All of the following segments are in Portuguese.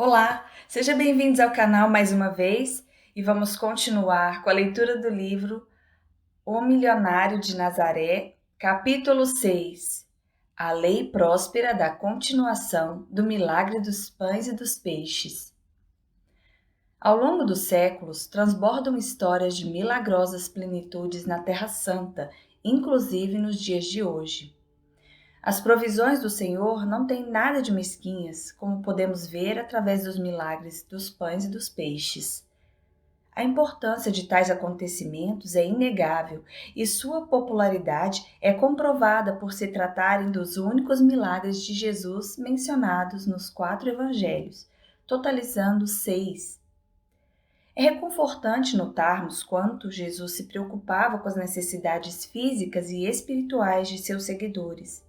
Olá, sejam bem-vindos ao canal mais uma vez e vamos continuar com a leitura do livro O Milionário de Nazaré, capítulo 6. A lei próspera da continuação do milagre dos pães e dos peixes. Ao longo dos séculos, transbordam histórias de milagrosas plenitudes na Terra Santa, inclusive nos dias de hoje. As provisões do Senhor não têm nada de mesquinhas, como podemos ver através dos milagres dos pães e dos peixes. A importância de tais acontecimentos é inegável e sua popularidade é comprovada por se tratarem dos únicos milagres de Jesus mencionados nos 4 evangelhos, totalizando 6. É reconfortante notarmos quanto Jesus se preocupava com as necessidades físicas e espirituais de seus seguidores.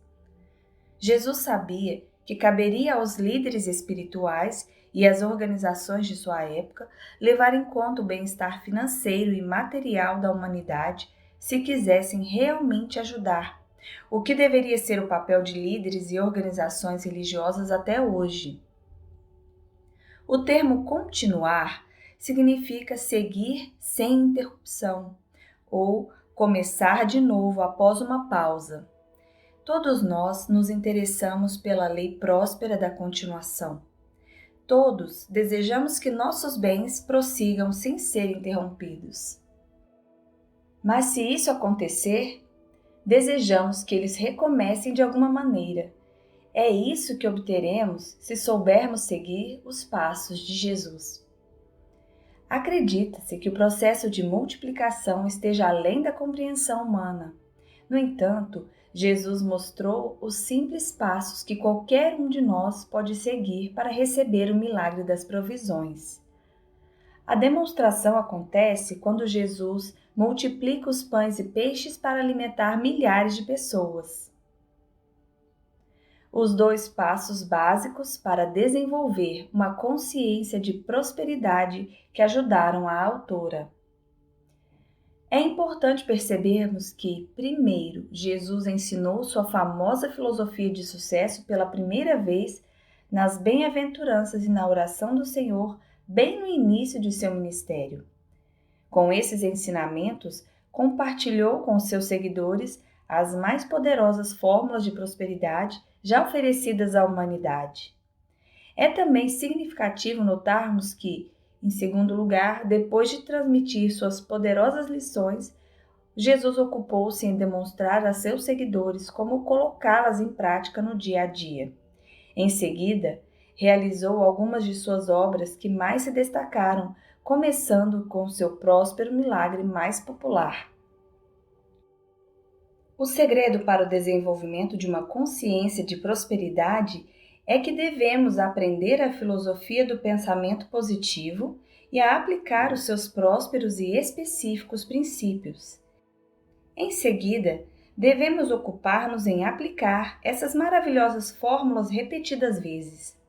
Jesus sabia que caberia aos líderes espirituais e às organizações de sua época levar em conta o bem-estar financeiro e material da humanidade se quisessem realmente ajudar, o que deveria ser o papel de líderes e organizações religiosas até hoje. O termo continuar significa seguir sem interrupção ou começar de novo após uma pausa. Todos nós nos interessamos pela lei próspera da continuação. Todos desejamos que nossos bens prossigam sem ser interrompidos. Mas se isso acontecer, desejamos que eles recomecem de alguma maneira. É isso que obteremos se soubermos seguir os passos de Jesus. Acredita-se que o processo de multiplicação esteja além da compreensão humana. No entanto, Jesus mostrou os simples passos que qualquer um de nós pode seguir para receber o milagre das provisões. A demonstração acontece quando Jesus multiplica os pães e peixes para alimentar milhares de pessoas. Os 2 passos básicos para desenvolver uma consciência de prosperidade que ajudaram a autora. É importante percebermos que, primeiro, Jesus ensinou sua famosa filosofia de sucesso pela primeira vez nas bem-aventuranças e na oração do Senhor, bem no início de seu ministério. Com esses ensinamentos, compartilhou com seus seguidores as mais poderosas fórmulas de prosperidade já oferecidas à humanidade. É também significativo notarmos que, em segundo lugar, depois de transmitir suas poderosas lições, Jesus ocupou-se em demonstrar a seus seguidores como colocá-las em prática no dia a dia. Em seguida, realizou algumas de suas obras que mais se destacaram, começando com seu próspero milagre mais popular. O segredo para o desenvolvimento de uma consciência de prosperidade é que devemos aprender a filosofia do pensamento positivo e a aplicar os seus prósperos e específicos princípios. Em seguida, devemos ocupar-nos em aplicar essas maravilhosas fórmulas repetidas vezes.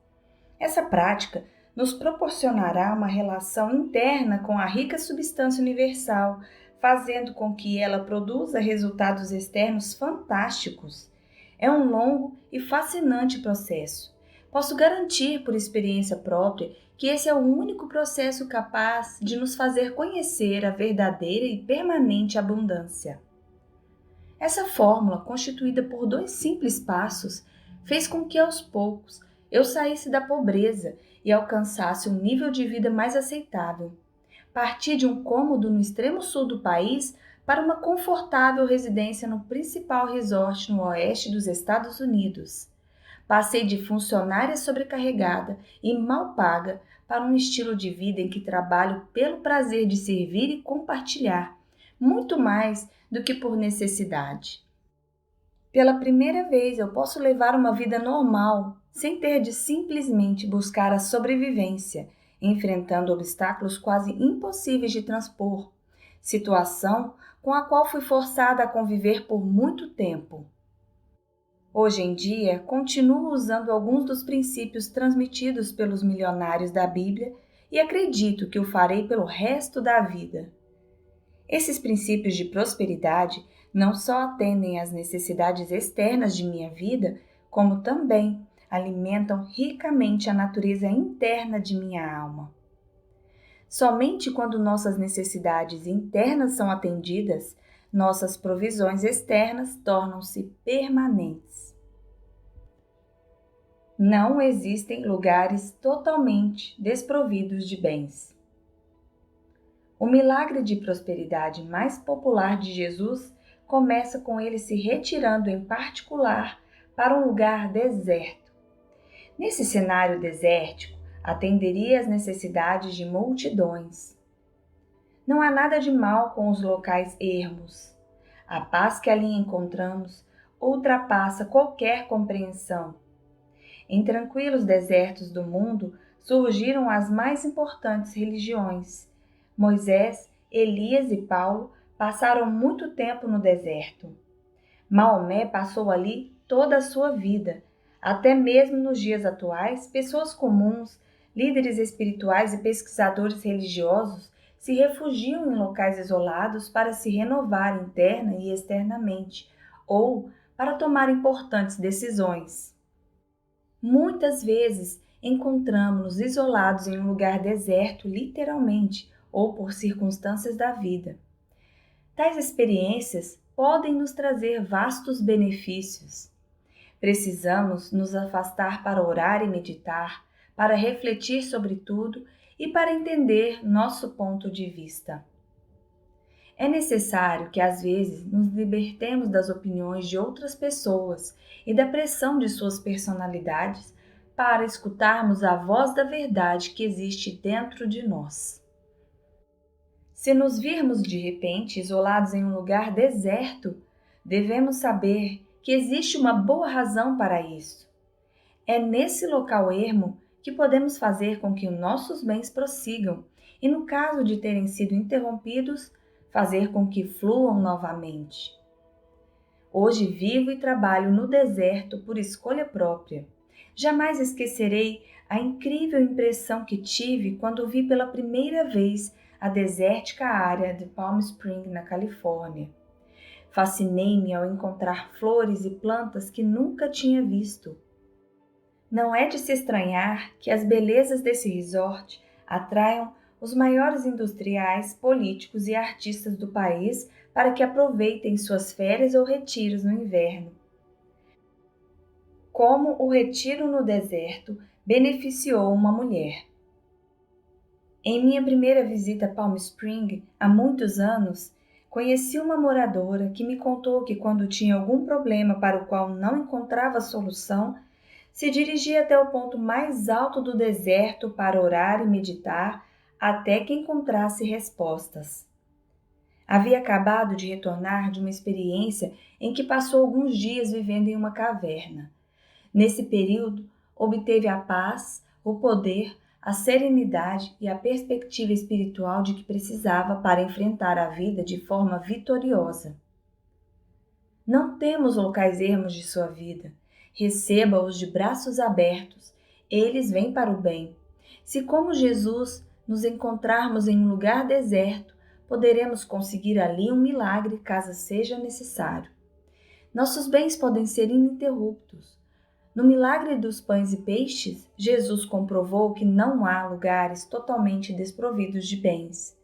Essa prática nos proporcionará uma relação interna com a rica substância universal, fazendo com que ela produza resultados externos fantásticos. É um longo e fascinante processo. Posso garantir por experiência própria que esse é o único processo capaz de nos fazer conhecer a verdadeira e permanente abundância. Essa fórmula, constituída por 2 simples passos, fez com que aos poucos eu saísse da pobreza e alcançasse um nível de vida mais aceitável. Parti de um cômodo no extremo sul do país para uma confortável residência no principal resort no oeste dos Estados Unidos. Passei de funcionária sobrecarregada e mal paga para um estilo de vida em que trabalho pelo prazer de servir e compartilhar, muito mais do que por necessidade. Pela primeira vez eu posso levar uma vida normal, sem ter de simplesmente buscar a sobrevivência, enfrentando obstáculos quase impossíveis de transpor, situação com a qual fui forçada a conviver por muito tempo. Hoje em dia, continuo usando alguns dos princípios transmitidos pelos milionários da Bíblia e acredito que o farei pelo resto da vida. Esses princípios de prosperidade não só atendem às necessidades externas de minha vida, como também alimentam ricamente a natureza interna de minha alma. Somente quando nossas necessidades internas são atendidas, nossas provisões externas tornam-se permanentes. Não existem lugares totalmente desprovidos de bens. O milagre de prosperidade mais popular de Jesus começa com ele se retirando em particular para um lugar deserto. Nesse cenário desértico, atenderia às necessidades de multidões. Não há nada de mal com os locais ermos. A paz que ali encontramos ultrapassa qualquer compreensão. Em tranquilos desertos do mundo surgiram as mais importantes religiões. Moisés, Elias e Paulo passaram muito tempo no deserto. Maomé passou ali toda a sua vida. Até mesmo nos dias atuais, pessoas comuns, líderes espirituais e pesquisadores religiosos se refugiam em locais isolados para se renovar interna e externamente, ou para tomar importantes decisões. Muitas vezes encontramos-nos isolados em um lugar deserto, literalmente, ou por circunstâncias da vida. Tais experiências podem nos trazer vastos benefícios. Precisamos nos afastar para orar e meditar, para refletir sobre tudo e para entender nosso ponto de vista. É necessário que às vezes nos libertemos das opiniões de outras pessoas e da pressão de suas personalidades para escutarmos a voz da verdade que existe dentro de nós. Se nos virmos de repente isolados em um lugar deserto, devemos saber que existe uma boa razão para isso. É nesse local ermo que podemos fazer com que nossos bens prossigam e, no caso de terem sido interrompidos, fazer com que fluam novamente. Hoje vivo e trabalho no deserto por escolha própria. Jamais esquecerei a incrível impressão que tive quando vi pela primeira vez a desértica área de Palm Springs, na Califórnia. Fascinei-me ao encontrar flores e plantas que nunca tinha visto. Não é de se estranhar que as belezas desse resort atraiam os maiores industriais, políticos e artistas do país para que aproveitem suas férias ou retiros no inverno. Como o retiro no deserto beneficiou uma mulher. Em minha primeira visita a Palm Springs, há muitos anos, conheci uma moradora que me contou que quando tinha algum problema para o qual não encontrava solução, se dirigia até o ponto mais alto do deserto para orar e meditar até que encontrasse respostas. Havia acabado de retornar de uma experiência em que passou alguns dias vivendo em uma caverna. Nesse período, obteve a paz, o poder, a serenidade e a perspectiva espiritual de que precisava para enfrentar a vida de forma vitoriosa. Não temos locais ermos de sua vida. Receba-os de braços abertos. Eles vêm para o bem. Se, como Jesus, nos encontrarmos em um lugar deserto, poderemos conseguir ali um milagre caso seja necessário. Nossos bens podem ser ininterruptos. No milagre dos pães e peixes, Jesus comprovou que não há lugares totalmente desprovidos de bens.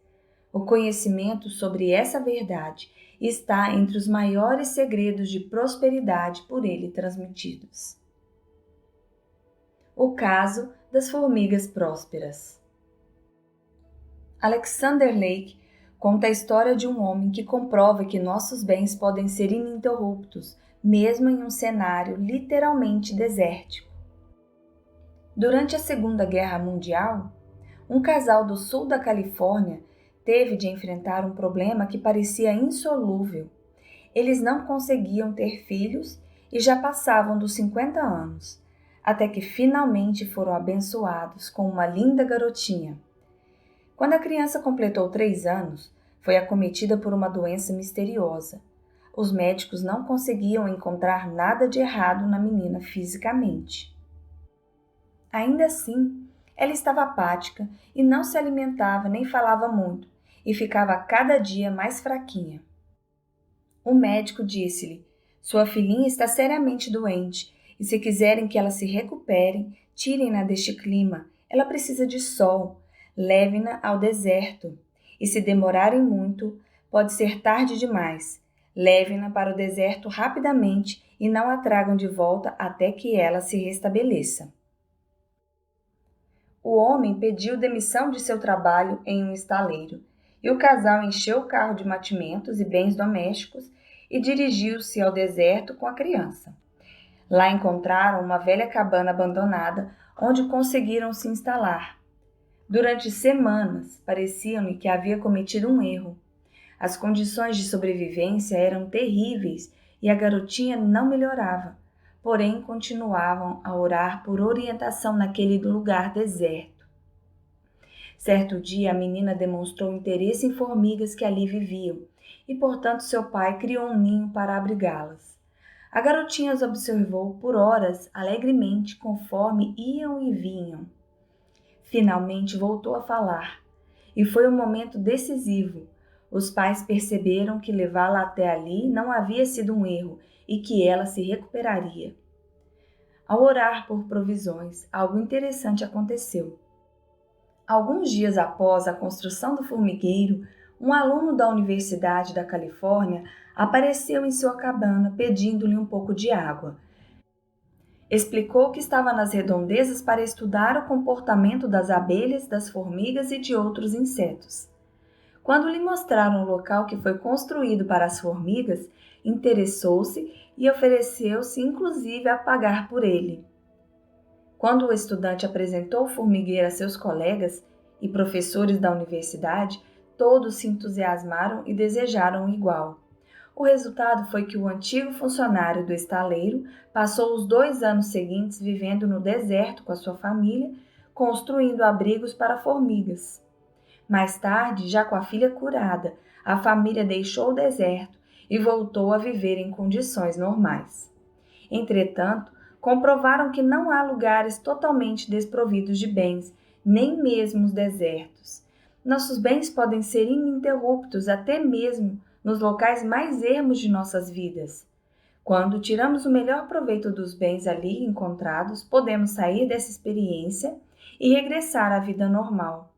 O conhecimento sobre essa verdade está entre os maiores segredos de prosperidade por ele transmitidos. O caso das formigas prósperas. Alexander Lake conta a história de um homem que comprova que nossos bens podem ser ininterruptos, mesmo em um cenário literalmente desértico. Durante a Segunda Guerra Mundial, um casal do sul da Califórnia teve de enfrentar um problema que parecia insolúvel. Eles não conseguiam ter filhos e já passavam dos 50 anos, até que finalmente foram abençoados com uma linda garotinha. Quando a criança completou 3 anos, foi acometida por uma doença misteriosa. Os médicos não conseguiam encontrar nada de errado na menina fisicamente. Ainda assim, ela estava apática e não se alimentava nem falava muito, e ficava cada dia mais fraquinha. O médico disse-lhe: "Sua filhinha está seriamente doente E se quiserem que ela se recupere, tirem-na deste clima. Ela precisa de sol. Levem-na ao deserto. E se demorarem muito, pode ser tarde demais. Levem-na para o deserto rapidamente e não a tragam de volta até que ela se restabeleça. O homem pediu demissão de seu trabalho em um estaleiro, e o casal encheu o carro de mantimentos e bens domésticos e dirigiu-se ao deserto com a criança. Lá encontraram uma velha cabana abandonada, onde conseguiram se instalar. Durante semanas, parecia-me que havia cometido um erro. As condições de sobrevivência eram terríveis e a garotinha não melhorava. Porém, continuavam a orar por orientação naquele lugar deserto. Certo dia, a menina demonstrou interesse em formigas que ali viviam e, portanto, seu pai criou um ninho para abrigá-las. A garotinha as observou por horas alegremente conforme iam e vinham. Finalmente voltou a falar, e foi um momento decisivo. Os pais perceberam que levá-la até ali não havia sido um erro e que ela se recuperaria. Ao orar por provisões, algo interessante aconteceu. Alguns dias após a construção do formigueiro, um aluno da Universidade da Califórnia apareceu em sua cabana pedindo-lhe um pouco de água. Explicou que estava nas redondezas para estudar o comportamento das abelhas, das formigas e de outros insetos. Quando lhe mostraram o local que foi construído para as formigas, interessou-se e ofereceu-se inclusive a pagar por ele. Quando o estudante apresentou o formigueiro a seus colegas e professores da universidade, todos se entusiasmaram e desejaram o igual. O resultado foi que o antigo funcionário do estaleiro passou os 2 anos seguintes vivendo no deserto com a sua família, construindo abrigos para formigas. Mais tarde, já com a filha curada, a família deixou o deserto e voltou a viver em condições normais. Entretanto, comprovaram que não há lugares totalmente desprovidos de bens, nem mesmo os desertos. Nossos bens podem ser ininterruptos até mesmo nos locais mais ermos de nossas vidas. Quando tiramos o melhor proveito dos bens ali encontrados, podemos sair dessa experiência e regressar à vida normal.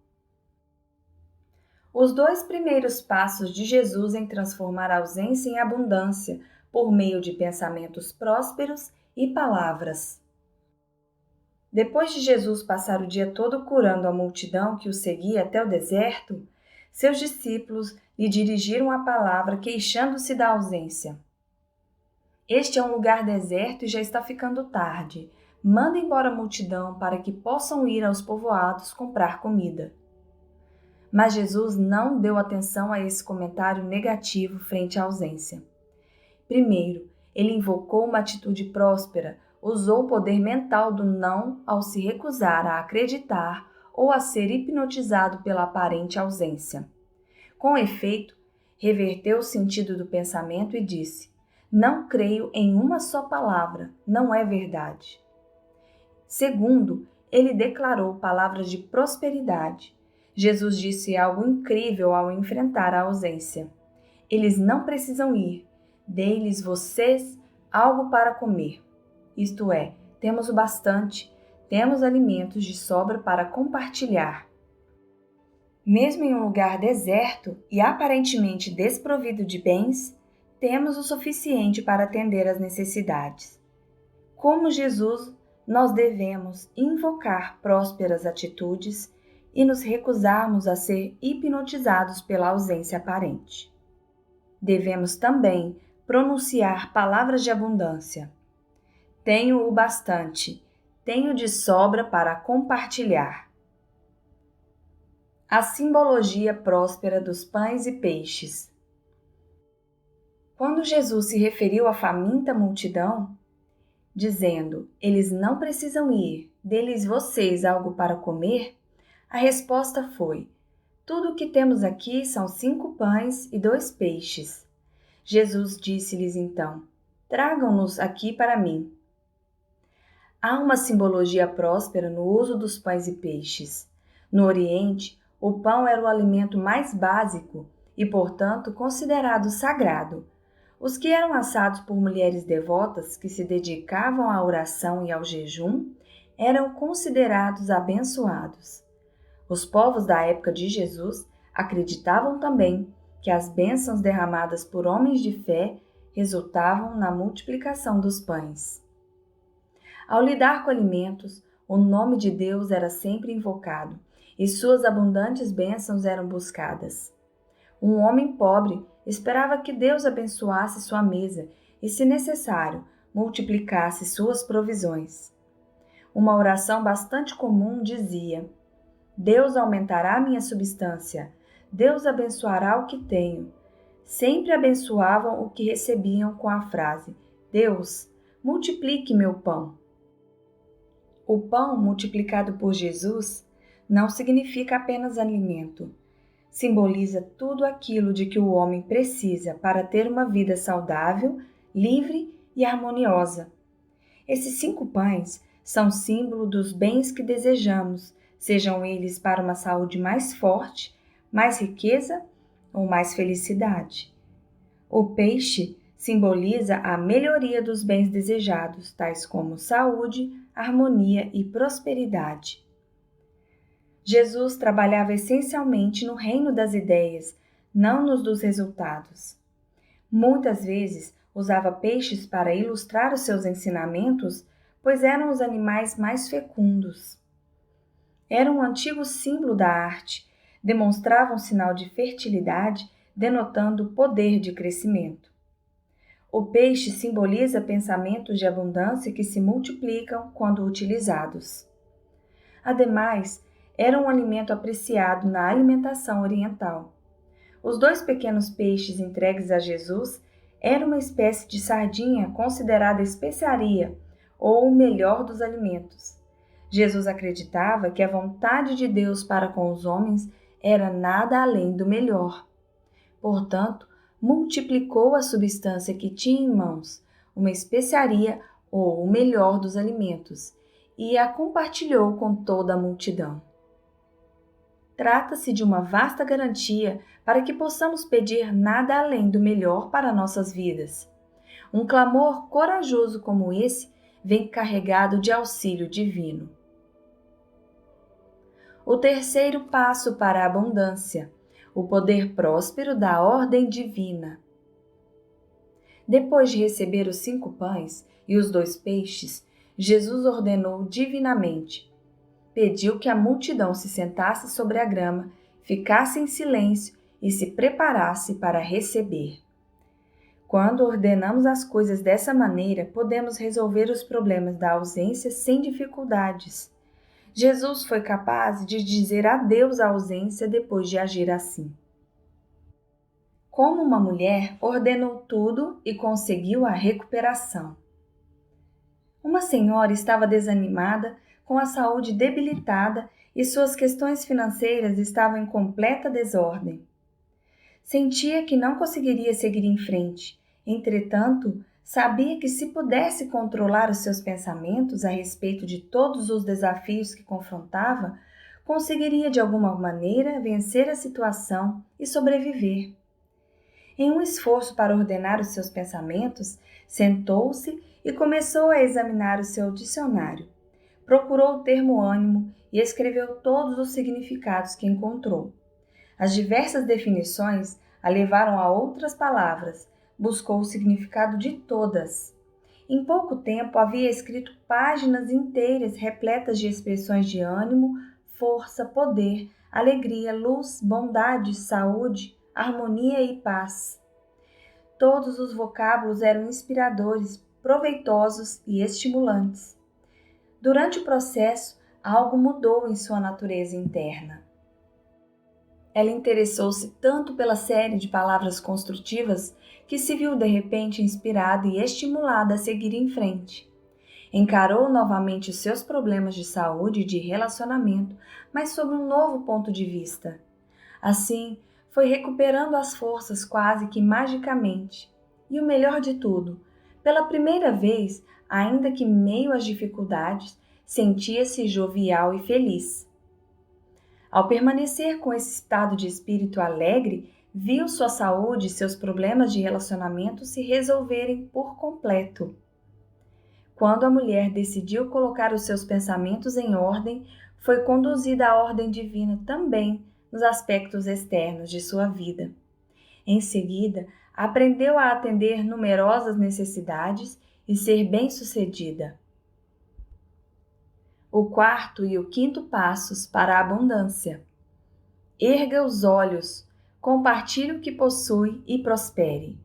Os 2 primeiros passos de Jesus em transformar a ausência em abundância por meio de pensamentos prósperos e palavras. Depois de Jesus passar o dia todo curando a multidão que o seguia até o deserto, seus discípulos lhe dirigiram a palavra queixando-se da ausência. Este é um lugar deserto e já está ficando tarde. Manda embora a multidão para que possam ir aos povoados comprar comida. Mas Jesus não deu atenção a esse comentário negativo frente à ausência. Primeiro, ele invocou uma atitude próspera, usou o poder mental do não ao se recusar a acreditar ou a ser hipnotizado pela aparente ausência. Com efeito, reverteu o sentido do pensamento e disse: "Não creio em uma só palavra, não é verdade." Segundo, ele declarou palavras de prosperidade. Jesus disse algo incrível ao enfrentar a ausência. Eles não precisam ir. Dei-lhes vocês algo para comer. Isto é, temos o bastante, temos alimentos de sobra para compartilhar. Mesmo em um lugar deserto e aparentemente desprovido de bens, temos o suficiente para atender às necessidades. Como Jesus, nós devemos invocar prósperas atitudes e nos recusarmos a ser hipnotizados pela ausência aparente. Devemos também pronunciar palavras de abundância. Tenho o bastante, tenho de sobra para compartilhar. A simbologia próspera dos pães e peixes. Quando Jesus se referiu à faminta multidão, dizendo: "Eles não precisam ir, dê-lhes vocês algo para comer", a resposta foi: "Tudo o que temos aqui são 5 pães e 2 peixes." Jesus disse-lhes então: "Tragam-nos aqui para mim." Há uma simbologia próspera no uso dos pães e peixes. No Oriente, o pão era o alimento mais básico e, portanto, considerado sagrado. Os que eram assados por mulheres devotas que se dedicavam à oração e ao jejum eram considerados abençoados. Os povos da época de Jesus acreditavam também que as bênçãos derramadas por homens de fé resultavam na multiplicação dos pães. Ao lidar com alimentos, o nome de Deus era sempre invocado e suas abundantes bênçãos eram buscadas. Um homem pobre esperava que Deus abençoasse sua mesa e, se necessário, multiplicasse suas provisões. Uma oração bastante comum dizia: Deus aumentará minha substância, Deus abençoará o que tenho. Sempre abençoavam o que recebiam com a frase: Deus, multiplique meu pão. O pão multiplicado por Jesus não significa apenas alimento. Simboliza tudo aquilo de que o homem precisa para ter uma vida saudável, livre e harmoniosa. Esses 5 pães são símbolo dos bens que desejamos, sejam eles para uma saúde mais forte, mais riqueza ou mais felicidade. O peixe simboliza a melhoria dos bens desejados, tais como saúde, harmonia e prosperidade. Jesus trabalhava essencialmente no reino das ideias, não nos dos resultados. Muitas vezes usava peixes para ilustrar os seus ensinamentos, pois eram os animais mais fecundos. Era um antigo símbolo da arte, demonstrava um sinal de fertilidade, denotando poder de crescimento. O peixe simboliza pensamentos de abundância que se multiplicam quando utilizados. Ademais, era um alimento apreciado na alimentação oriental. Os 2 pequenos peixes entregues a Jesus eram uma espécie de sardinha considerada especiaria ou o melhor dos alimentos. Jesus acreditava que a vontade de Deus para com os homens era nada além do melhor. Portanto, multiplicou a substância que tinha em mãos, uma especiaria ou o melhor dos alimentos, e a compartilhou com toda a multidão. Trata-se de uma vasta garantia para que possamos pedir nada além do melhor para nossas vidas. Um clamor corajoso como esse vem carregado de auxílio divino. O terceiro passo para a abundância, o poder próspero da ordem divina. Depois de receber os 5 pães e os 2 peixes, Jesus ordenou divinamente. Pediu que a multidão se sentasse sobre a grama, ficasse em silêncio e se preparasse para receber. Quando ordenamos as coisas dessa maneira, podemos resolver os problemas da ausência sem dificuldades. Jesus foi capaz de dizer adeus à ausência depois de agir assim. Como uma mulher, ordenou tudo e conseguiu a recuperação. Uma senhora estava desanimada, com a saúde debilitada e suas questões financeiras estavam em completa desordem. Sentia que não conseguiria seguir em frente. Entretanto, sabia que se pudesse controlar os seus pensamentos a respeito de todos os desafios que confrontava, conseguiria de alguma maneira vencer a situação e sobreviver. Em um esforço para ordenar os seus pensamentos, sentou-se e começou a examinar o seu dicionário. Procurou o termo ânimo e escreveu todos os significados que encontrou. As diversas definições a levaram a outras palavras. Buscou o significado de todas. Em pouco tempo havia escrito páginas inteiras repletas de expressões de ânimo, força, poder, alegria, luz, bondade, saúde, harmonia e paz. Todos os vocábulos eram inspiradores, proveitosos e estimulantes. Durante o processo, algo mudou em sua natureza interna. Ela interessou-se tanto pela série de palavras construtivas que se viu de repente inspirada e estimulada a seguir em frente. Encarou novamente os seus problemas de saúde e de relacionamento, mas sob um novo ponto de vista. Assim, foi recuperando as forças quase que magicamente. E o melhor de tudo, pela primeira vez, ainda que meio às dificuldades, sentia-se jovial e feliz. Ao permanecer com esse estado de espírito alegre, Viu sua saúde e seus problemas de relacionamento se resolverem por completo. Quando a mulher decidiu colocar os seus pensamentos em ordem, foi conduzida à ordem divina também nos aspectos externos de sua vida. Em seguida, aprendeu a atender numerosas necessidades e ser bem-sucedida. O quarto e o quinto passos para a abundância. Erga os olhos, compartilhe o que possui e prospere.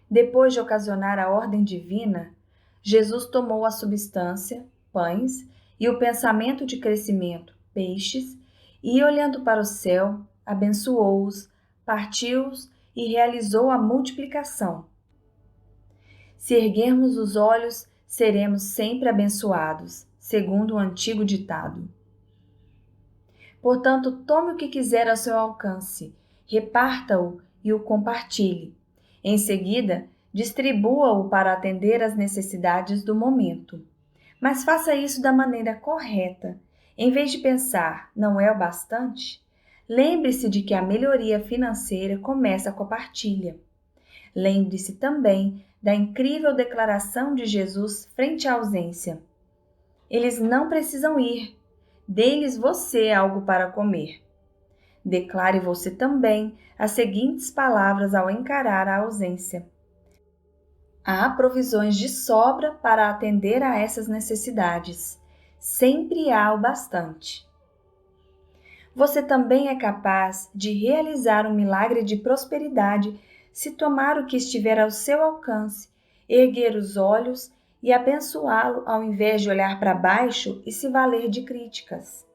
Depois de ocasionar a ordem divina, Jesus tomou a substância, pães, e o pensamento de crescimento, peixes, e olhando para o céu, abençoou-os, partiu-os e realizou a multiplicação. Se erguermos os olhos, seremos sempre abençoados, segundo o antigo ditado. Portanto, tome o que quiser ao seu alcance, reparta-o e o compartilhe. Em seguida, distribua-o para atender às necessidades do momento. Mas faça isso da maneira correta. Em vez de pensar, não é o bastante? Lembre-se de que a melhoria financeira começa com a partilha. Lembre-se também da incrível declaração de Jesus frente à ausência. Eles não precisam ir. Dê-lhes você algo para comer. Declare você também as seguintes palavras ao encarar a ausência. Há provisões de sobra para atender a essas necessidades. Sempre há o bastante. Você também é capaz de realizar um milagre de prosperidade se tomar o que estiver ao seu alcance, erguer os olhos e abençoá-lo ao invés de olhar para baixo e se valer de críticas.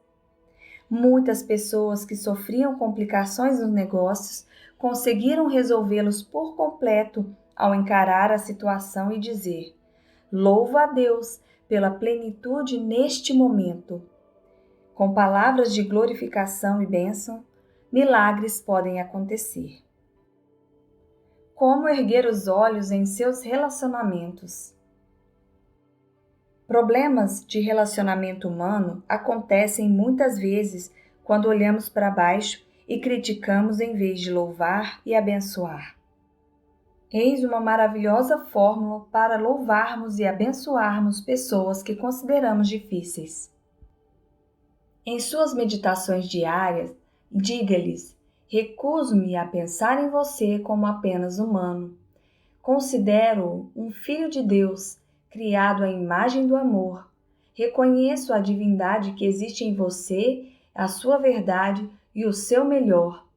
Muitas pessoas que sofriam complicações nos negócios conseguiram resolvê-los por completo ao encarar a situação e dizer: louvo a Deus pela plenitude neste momento. Com palavras de glorificação e bênção, milagres podem acontecer. Como erguer os olhos em seus relacionamentos? Problemas de relacionamento humano acontecem muitas vezes quando olhamos para baixo e criticamos em vez de louvar e abençoar. Eis uma maravilhosa fórmula para louvarmos e abençoarmos pessoas que consideramos difíceis. Em suas meditações diárias, diga-lhes: recuso-me a pensar em você como apenas humano. Considero-o um filho de Deus, criado à imagem do amor. Reconheço a divindade que existe em você, a sua verdade e o seu melhor.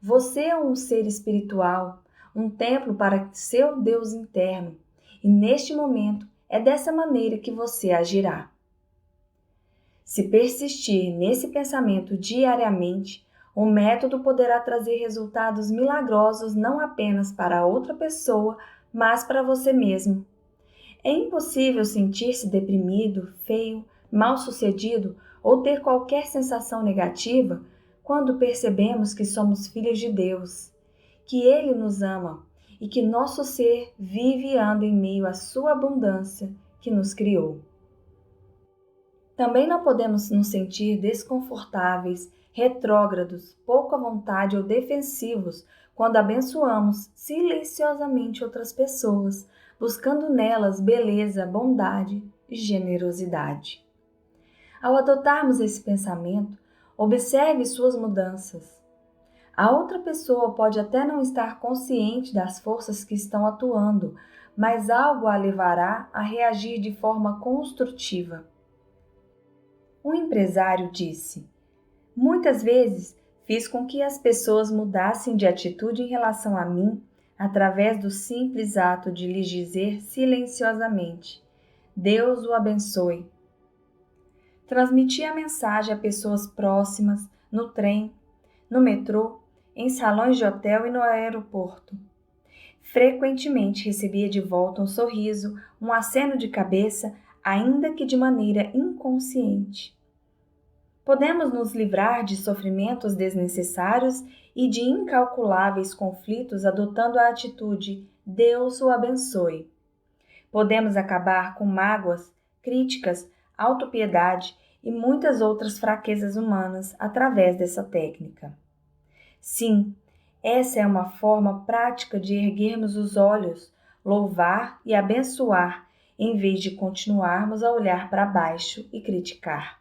Você é um ser espiritual, um templo para seu Deus interno, e neste momento é dessa maneira que você agirá. Se persistir nesse pensamento diariamente, o método poderá trazer resultados milagrosos não apenas para a outra pessoa, mas para você mesmo. É impossível sentir-se deprimido, feio, mal-sucedido ou ter qualquer sensação negativa quando percebemos que somos filhos de Deus, que Ele nos ama e que nosso ser vive e anda em meio à sua abundância que nos criou. Também não podemos nos sentir desconfortáveis, retrógrados, pouco à vontade ou defensivos quando abençoamos silenciosamente outras pessoas, buscando nelas beleza, bondade e generosidade. Ao adotarmos esse pensamento, observe suas mudanças. A outra pessoa pode até não estar consciente das forças que estão atuando, mas algo a levará a reagir de forma construtiva. Um empresário disse: muitas vezes fiz com que as pessoas mudassem de atitude em relação a mim através do simples ato de lhes dizer silenciosamente: Deus o abençoe. Transmiti a mensagem a pessoas próximas, no trem, no metrô, em salões de hotel e no aeroporto. Frequentemente recebia de volta um sorriso, um aceno de cabeça, ainda que de maneira inconsciente. Podemos nos livrar de sofrimentos desnecessários e de incalculáveis conflitos adotando a atitude Deus o abençoe. Podemos acabar com mágoas, críticas, autopiedade e muitas outras fraquezas humanas através dessa técnica. Sim, Essa é uma forma prática de erguermos os olhos, louvar e abençoar, em vez de continuarmos a olhar para baixo e criticar.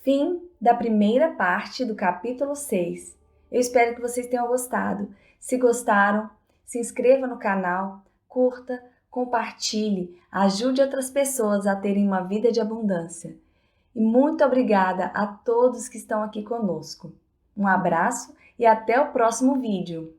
Fim da primeira parte do capítulo 6. Eu espero que vocês tenham gostado. Se gostaram, se inscreva no canal, curta, compartilhe, ajude outras pessoas a terem uma vida de abundância. E muito obrigada a todos que estão aqui conosco. Um abraço e até o próximo vídeo.